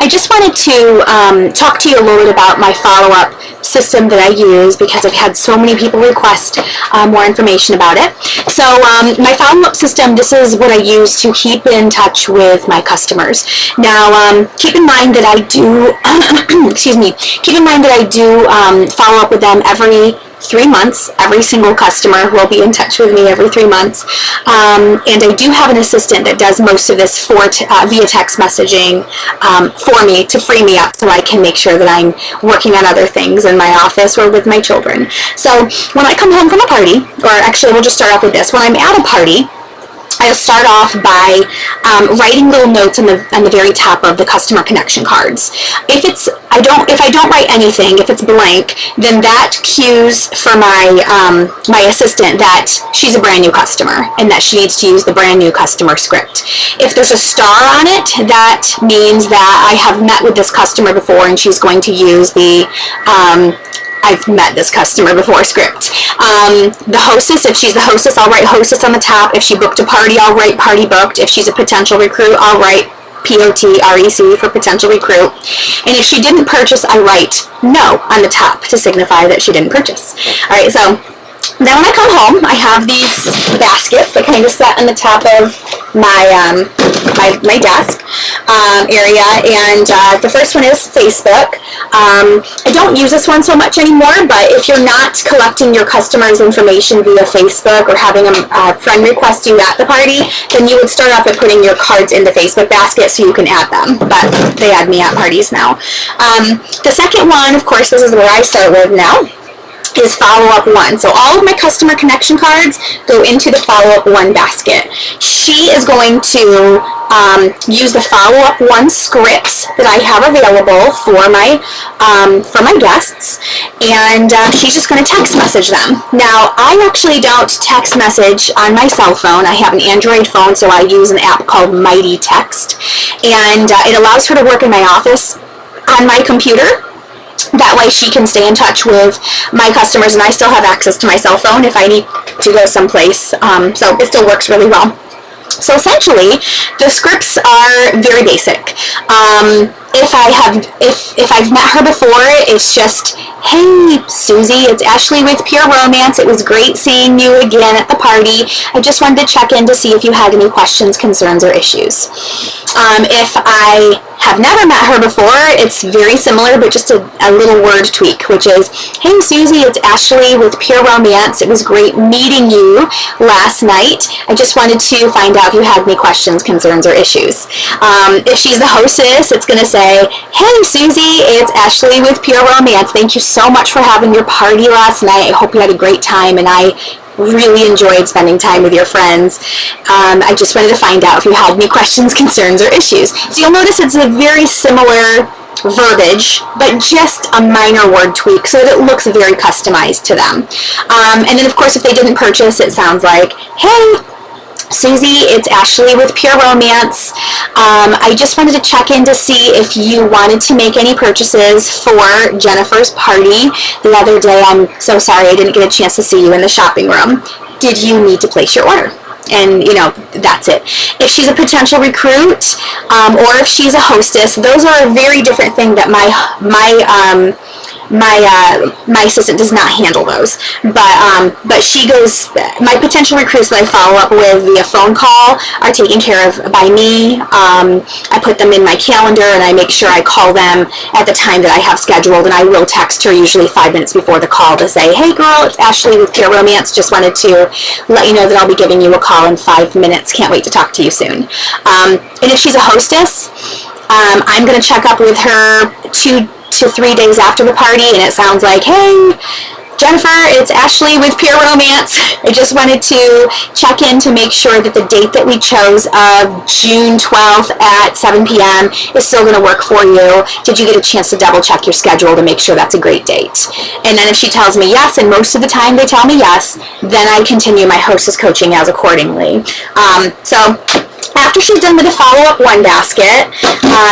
I just wanted to talk to you a little bit about my follow-up system that I use, because I've had so many people request more information about it. So my follow-up system, this is what I use to keep in touch with my customers. Now, keep in mind that I do, excuse me, keep in mind that I do follow up with them every 3 months. Every single customer will be in touch with me every 3 months. And I do have an assistant that does most of this via text messaging for me, to free me up so I can make sure that I'm working on other things in my office or with my children. So when I come home from a party, or actually we'll just start off with this, when I'm at a party, I'll start off by writing little notes on the very top of the customer connection cards. If I don't write anything, if it's blank, then that cues for my assistant that she's a brand new customer and that she needs to use the brand new customer script. If there's a star on it, that means that I have met with this customer before and she's going to use the I've met this customer before script. The hostess, if she's the hostess, I'll write hostess on the top. If she booked a party, I'll write party booked. If she's a potential recruit, I'll write POTREC for potential recruit. And if she didn't purchase, I write no on the top to signify that she didn't purchase. All right, so then when I come home, I have these baskets that kind of set on the top of my desk area, and the first one is Facebook. I don't use this one so much anymore, but if you're not collecting your customers' information via Facebook or having a friend request you at the party, then you would start off by putting your cards in the Facebook basket so you can add them, but they add me at parties now. The second one, of course, this is where I start with now, is follow-up one. So all of my customer connection cards go into the follow-up one basket. She is going to use the follow-up one scripts that I have available for my guests, and she's just going to text message them. Now, I actually don't text message on my cell phone. I have an Android phone, so I use an app called Mighty Text, and it allows her to work in my office on my computer. That way she can stay in touch with my customers, and I still have access to my cell phone if I need to go someplace. So it still works really well. So essentially, the scripts are very basic. If I've met her before, it's just, hey, Susie, it's Ashley with Pure Romance. It was great seeing you again at the party. I just wanted to check in to see if you had any questions, concerns, or issues. If I have never met her before, it's very similar, but just a little word tweak, which is, hey, Susie, it's Ashley with Pure Romance. It was great meeting you last night. I just wanted to find out if you had any questions, concerns, or issues. If she's the hostess, it's going to say, hey, Susie, it's Ashley with Pure Romance. Thank you so much for having your party last night. I hope you had a great time, and I really enjoyed spending time with your friends. I just wanted to find out if you had any questions, concerns, or issues. So you'll notice it's a very similar verbiage, but just a minor word tweak so that it looks very customized to them. And then, of course, if they didn't purchase, it sounds like, hey, Susie, it's Ashley with Pure Romance. I just wanted to check in to see if you wanted to make any purchases for Jennifer's party the other day. I'm so sorry I didn't get a chance to see you in the shopping room. Did you need to place your order? And, you know, that's it. If she's a potential recruit, or if she's a hostess, those are a very different thing that my assistant does not handle those, but she goes, my potential recruits that I follow up with via phone call are taken care of by me. I put them in my calendar, and I make sure I call them at the time that I have scheduled, and I will text her usually 5 minutes before the call to say, hey girl, it's Ashley with Pure Romance. Just wanted to let you know that I'll be giving you a call in 5 minutes. Can't wait to talk to you soon. And if she's a hostess, I'm going to check up with her 2 to 3 days after the party, and it sounds like, hey, Jennifer, it's Ashley with Pure Romance. I just wanted to check in to make sure that the date that we chose of June 12th at 7 p.m. is still going to work for you. Did you get a chance to double check your schedule to make sure that's a great date? And then if she tells me yes, and most of the time they tell me yes, then I continue my hostess coaching as accordingly. So After she's done with the follow-up one basket,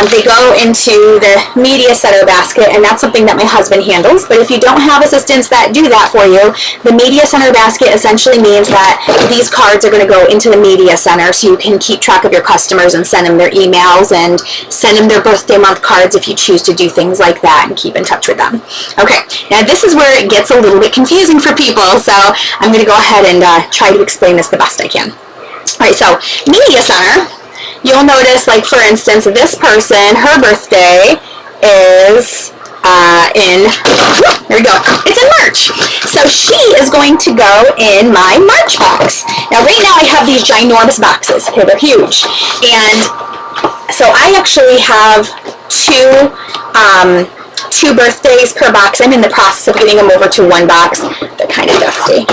they go into the media center basket, and that's something that my husband handles. But if you don't have assistants that do that for you, the media center basket essentially means that these cards are going to go into the media center, so you can keep track of your customers and send them their emails and send them their birthday month cards if you choose to do things like that and keep in touch with them. Okay, now this is where it gets a little bit confusing for people, so I'm going to go ahead and try to explain this the best I can. Alright, so media center, you'll notice, like for instance, this person, her birthday is here we go, it's in March. So she is going to go in my March box. Now right now I have these ginormous boxes, okay, they're huge. And so I actually have two birthdays per box. I'm in the process of getting them over to one box. They're kind of dusty.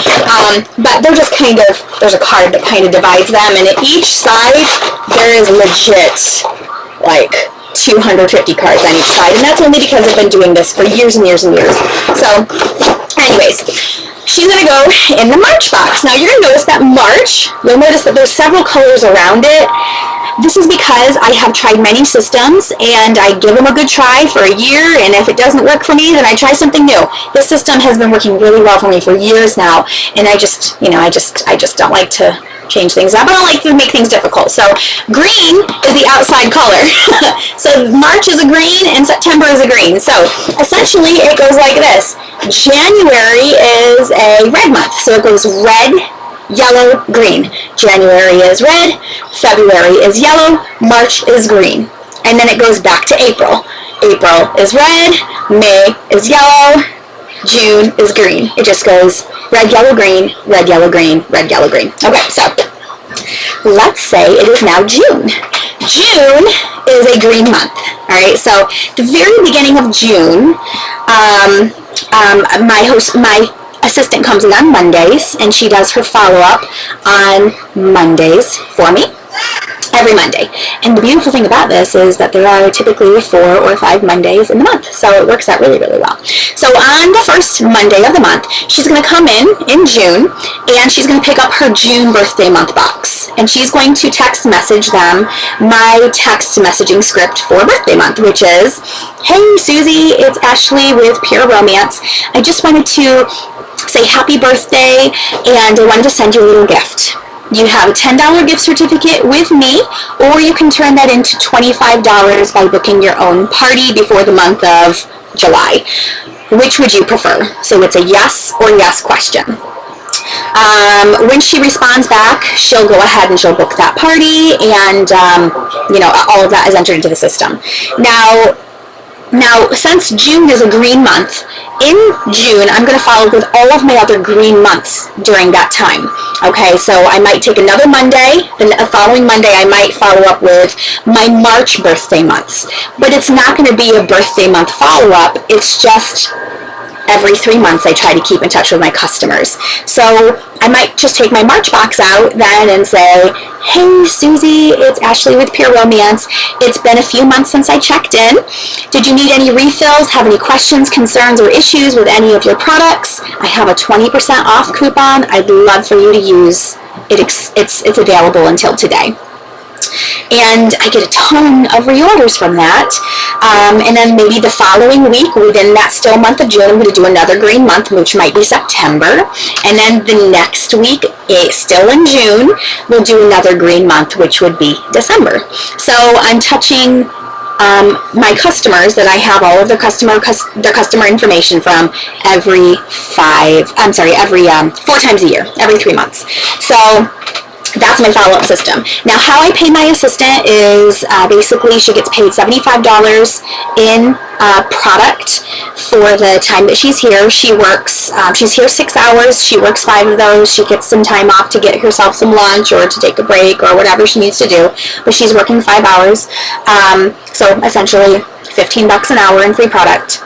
But they're just kind of, there's a card that kind of divides them, and at each side there is legit like 250 cards on each side, and that's only because I've been doing this for years and years and years. So anyways, she's going to go in the March box. Now you're going to notice that March, you'll notice that there's several colors around it. This is because I have tried many systems and I give them a good try for a year, and if it doesn't work for me, then I try something new. This system has been working really well for me for years now, and I just don't like to change things up. I don't like to make things difficult. So green is the outside color. So March is a green and September is a green. So essentially it goes like this. January is a red month, so it goes red, yellow, green. January is red, February is yellow, March is green. And then it goes back to April. April is red, May is yellow, June is green. It just goes red, yellow, green, red, yellow, green, red, yellow, green. Okay, so let's say it is now June. June is a green month. All right, so the very beginning of June, my assistant comes in on Mondays, and she does her follow-up on Mondays for me, every Monday. And the beautiful thing about this is that there are typically 4 or 5 Mondays in the month, so it works out really, really well. So on the first Monday of the month, she's going to come in June, and she's going to pick up her June birthday month box, and she's going to text message them my text messaging script for birthday month, which is, "Hey Susie, it's Ashley with Pure Romance. I just wanted to say happy birthday, and I wanted to send you a little gift. You have a $10 gift certificate with me, or you can turn that into $25 by booking your own party before the month of July. Which would you prefer?" So it's a yes or yes question. When she responds back, she'll go ahead and she'll book that party, and all of that is entered into the system. Now, since June is a green month, in June, I'm going to follow with all of my other green months during that time. Okay, so I might take another Monday, then the following Monday I might follow up with my March birthday months. But it's not going to be a birthday month follow-up, it's just every 3 months I try to keep in touch with my customers. So I might just take my March box out then and say, "Hey Susie, it's Ashley with Pure Romance. It's been a few months since I checked in. Did you need any refills, have any questions, concerns, or issues with any of your products? I have a 20% off coupon I'd love for you to use. It's available until today." And I get a ton of reorders from that. And then maybe the following week, within that still month of June, I'm going to do another green month, which might be September. And then the next week, still in June, we'll do another green month, which would be December. So I'm touching my customers that I have all of their customer information from every 4 times a year, every 3 months. So that's my follow-up system. Now, how I pay my assistant is basically she gets paid $75 in product for the time that she's here. She works, she's here 6 hours, she works 5 of those, she gets some time off to get herself some lunch or to take a break or whatever she needs to do, but she's working 5 hours. So essentially $15 an hour in free product.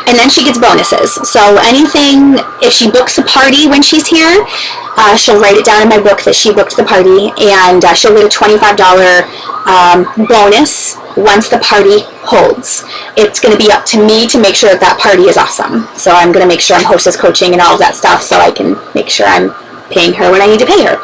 And then she gets bonuses. So anything, if she books a party when she's here, she'll write it down in my book that she booked the party, and she'll get a $25 bonus once the party holds. It's going to be up to me to make sure that that party is awesome. So I'm going to make sure I'm hostess coaching and all of that stuff, so I can make sure I'm paying her what I need to pay her.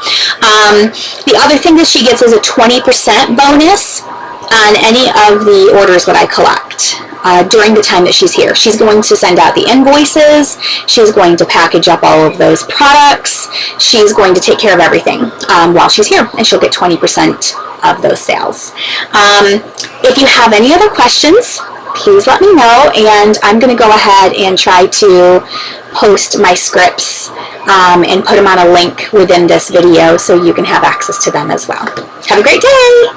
The other thing that she gets is a 20% bonus on any of the orders that I collect. During the time that she's here. She's going to send out the invoices, she's going to package up all of those products, she's going to take care of everything while she's here, and she'll get 20% of those sales. If you have any other questions, please let me know, and I'm going to go ahead and try to post my scripts and put them on a link within this video so you can have access to them as well. Have a great day!